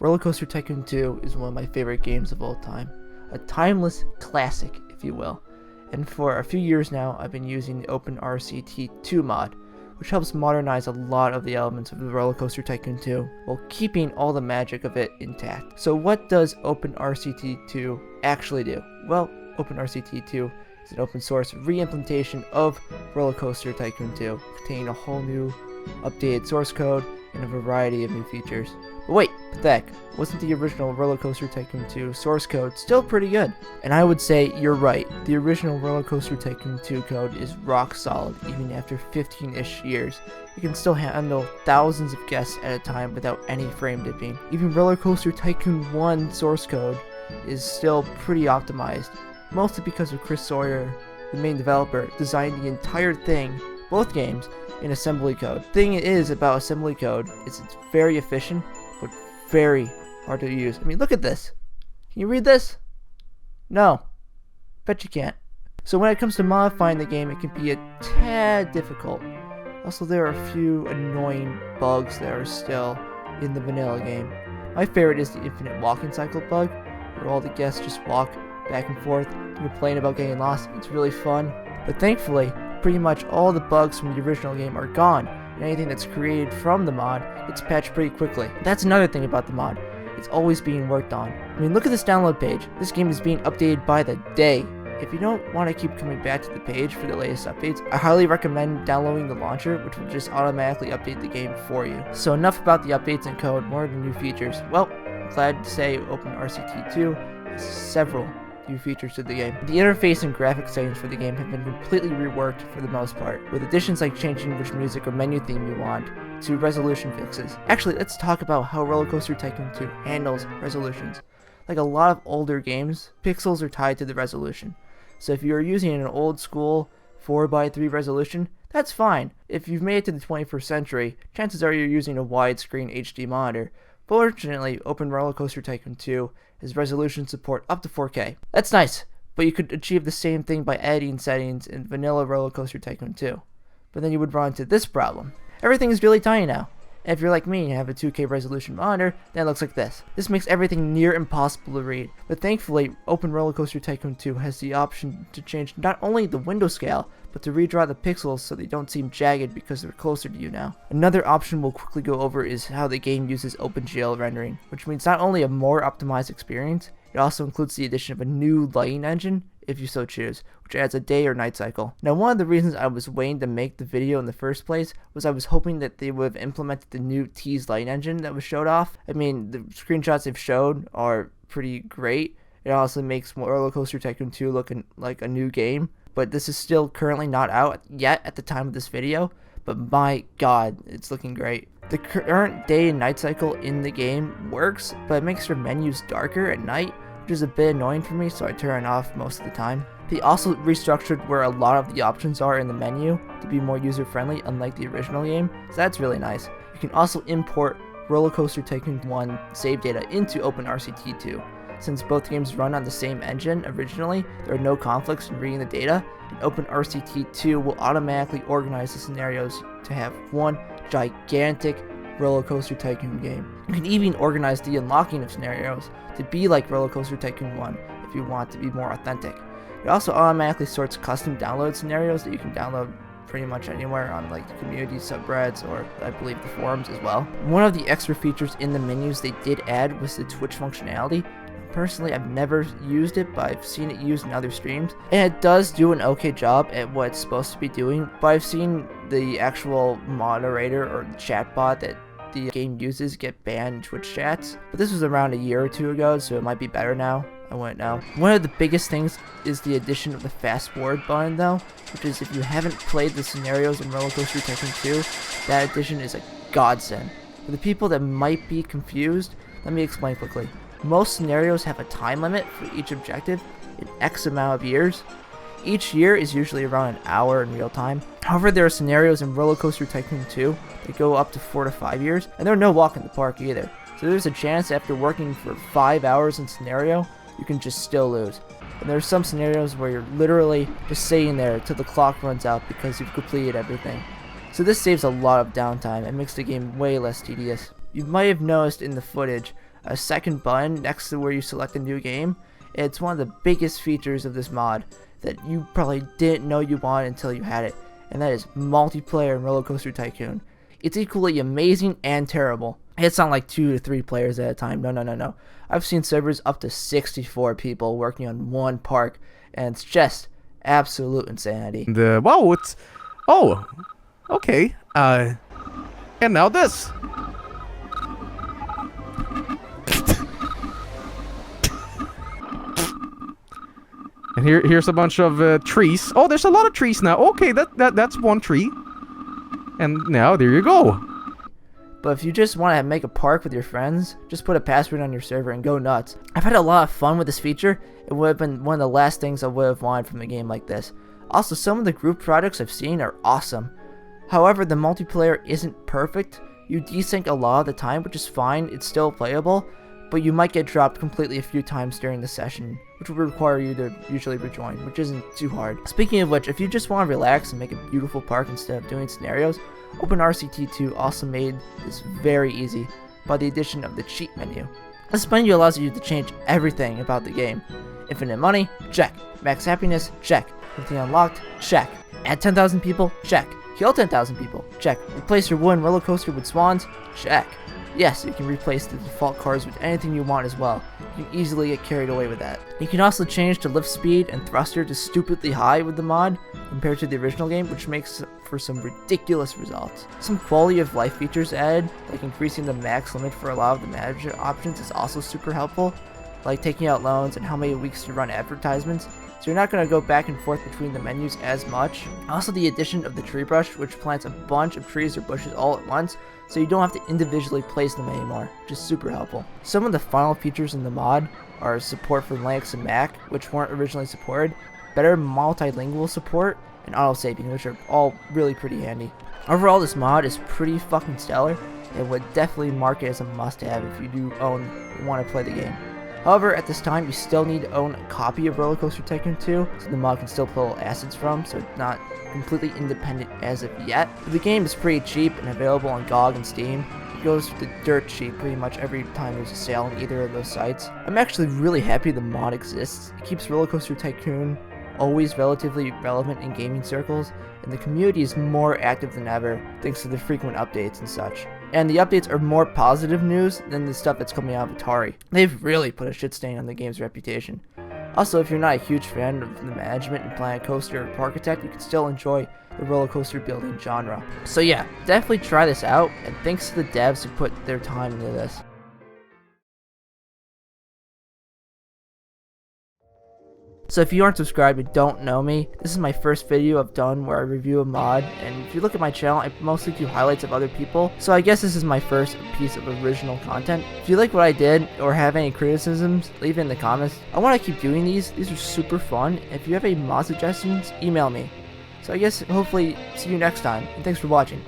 RollerCoaster Tycoon 2 is one of my favorite games of all time. A timeless classic, if you will. And for a few years now, I've been using the OpenRCT2 mod, which helps modernize a lot of the elements of the RollerCoaster Tycoon 2, while keeping all the magic of it intact. So what does OpenRCT2 actually do? Well, OpenRCT2 is an open source re-implementation of RollerCoaster Tycoon 2, containing a whole new updated source code and a variety of new features. But wait, Pathetic, wasn't the original RollerCoaster Tycoon 2 source code still pretty good? And I would say you're right, the original RollerCoaster Tycoon 2 code is rock solid even after 15-ish years. You can still handle thousands of guests at a time without any frame dipping. Even RollerCoaster Tycoon 1 source code is still pretty optimized, mostly because of Chris Sawyer, the main developer, designed the entire thing, both games, in assembly code. The thing is about assembly code is it's very efficient, but very hard to use. I mean, look at this. Can you read this? No. Bet you can't. So when it comes to modifying the game, it can be a tad difficult. Also, there are a few annoying bugs that are still in the vanilla game. My favorite is the infinite walking cycle bug, where all the guests just walk back and forth and complain about getting lost. It's really fun. But thankfully, pretty much all the bugs from the original game are gone, and anything that's created from the mod gets patched pretty quickly. That's another thing about the mod. It's always being worked on. I mean, look at this download page. This game is being updated by the day. If you don't want to keep coming back to the page for the latest updates, I highly recommend downloading the launcher, which will just automatically update the game for you. So enough about the updates and code, more of the new features. Well, I'm glad to say OpenRCT2 has several new features to the game. The interface and graphic settings for the game have been completely reworked for the most part, with additions like changing which music or menu theme you want, to resolution fixes. Actually, let's talk about how RollerCoaster Tycoon 2 handles resolutions. Like a lot of older games, pixels are tied to the resolution. So if you're using an old school 4:3 resolution, that's fine. If you've made it to the 21st century, chances are you're using a widescreen HD monitor. Fortunately, OpenRCT2 Tycoon 2 has resolution support up to 4K. That's nice, but you could achieve the same thing by adding settings in vanilla RollerCoaster Tycoon 2. But then you would run into this problem. Everything is really tiny now. And if you're like me and have a 2K resolution monitor, then it looks like this. This makes everything near impossible to read. But thankfully, OpenRCT2 Tycoon 2 has the option to change not only the window scale, but to redraw the pixels so they don't seem jagged because they're closer to you now. Another option we'll quickly go over is how the game uses OpenGL rendering, which means not only a more optimized experience, it also includes the addition of a new lighting engine, if you so choose, which adds a day or night cycle. Now, one of the reasons I was waiting to make the video in the first place was I was hoping that they would have implemented the new tease lighting engine that was showed off. I mean, the screenshots they've showed are pretty great. It also makes RollerCoaster Tycoon 2 look like a new game, but this is still currently not out yet at the time of this video, but my god, it's looking great. The current day and night cycle in the game works, but it makes your menus darker at night, which is a bit annoying for me, so I turn it off most of the time. They also restructured where a lot of the options are in the menu to be more user-friendly, unlike the original game, so that's really nice. You can also import RollerCoaster Tycoon 1 save data into OpenRCT2. Since both games run on the same engine originally, there are no conflicts in reading the data, and OpenRCT2 will automatically organize the scenarios to have one gigantic RollerCoaster Tycoon game. You can even organize the unlocking of scenarios to be like RollerCoaster Tycoon 1 if you want to be more authentic. It also automatically sorts custom download scenarios that you can download pretty much anywhere on like the community subreddits or I believe the forums as well. One of the extra features in the menus they did add was the Twitch functionality. Personally, I've never used it, but I've seen it used in other streams, and it does do an okay job at what it's supposed to be doing, but I've seen the actual moderator or chatbot that the game uses get banned in Twitch chats, but this was around a year or two ago, so it might be better now. I wouldn't know. One of the biggest things is the addition of the fast forward button though, which is if you haven't played the scenarios in RollerCoaster Tycoon 2, that addition is a godsend. For the people that might be confused, let me explain quickly. Most scenarios have a time limit for each objective in X amount of years. Each year is usually around an hour in real time. However, there are scenarios in RollerCoaster Tycoon 2 that go up to 4 to 5 years, and there are no walk in the park either. So there's a chance after working for 5 hours in scenario, you can just still lose. And there are some scenarios where you're literally just sitting there till the clock runs out because you've completed everything. So this saves a lot of downtime and makes the game way less tedious. You might have noticed in the footage, a second button next to where you select a new game. It's one of the biggest features of this mod that you probably didn't know you wanted until you had it, and that is multiplayer in RollerCoaster Tycoon. It's equally amazing and terrible. It's not like 2 to 3 players at a time. No. I've seen servers up to 64 people working on one park, and it's just absolute insanity. Wow, it's... Oh, okay. And now this. And here's a bunch of trees. Oh, there's a lot of trees now. Okay, that's one tree. And now there you go. But if you just want to make a park with your friends, just put a password on your server and go nuts. I've had a lot of fun with this feature. It would have been one of the last things I would have wanted from a game like this. Also, some of the group projects I've seen are awesome. However, the multiplayer isn't perfect. You desync a lot of the time, which is fine. It's still playable, but you might get dropped completely a few times during the session, which would require you to usually rejoin, which isn't too hard. Speaking of which, if you just want to relax and make a beautiful park instead of doing scenarios, OpenRCT2 also made this very easy by the addition of the cheat menu. This menu allows you to change everything about the game. Infinite money? Check. Max happiness? Check. Everything unlocked? Check. Add 10,000 people? Check. Kill 10,000 people? Check. Replace your wooden roller coaster with swans? Check. Yes, you can replace the default cars with anything you want as well. You can easily get carried away with that. You can also change the lift speed and thruster to stupidly high with the mod compared to the original game, which makes for some ridiculous results. Some quality of life features added, like increasing the max limit for a lot of the manager options, is also super helpful, like taking out loans and how many weeks to run advertisements, so you're not going to go back and forth between the menus as much. Also, the addition of the tree brush, which plants a bunch of trees or bushes all at once, so you don't have to individually place them anymore, which is super helpful. Some of the final features in the mod are support for Linux and Mac, which weren't originally supported, better multilingual support, and auto-saving, which are all really pretty handy. Overall, this mod is pretty fucking stellar, and would definitely mark it as a must-have if you do own and want to play the game. However, at this time, you still need to own a copy of RollerCoaster Tycoon 2, so the mod can still pull assets from, so it's not completely independent as of yet. But the game is pretty cheap and available on GOG and Steam. It goes for the dirt cheap pretty much every time there's a sale on either of those sites. I'm actually really happy the mod exists. It keeps RollerCoaster Tycoon always relatively relevant in gaming circles, and the community is more active than ever thanks to the frequent updates and such. And the updates are more positive news than the stuff that's coming out of Atari. They've really put a shit stain on the game's reputation. Also, if you're not a huge fan of the management in Planet Coaster or Parkitect, you can still enjoy the roller coaster building genre. So yeah, definitely try this out, and thanks to the devs who put their time into this. So if you aren't subscribed and don't know me, this is my first video I've done where I review a mod, and if you look at my channel, I mostly do highlights of other people, so I guess this is my first piece of original content. If you like what I did, or have any criticisms, leave it in the comments. I want to keep doing these are super fun. If you have any mod suggestions, email me. So I guess hopefully see you next time, and thanks for watching.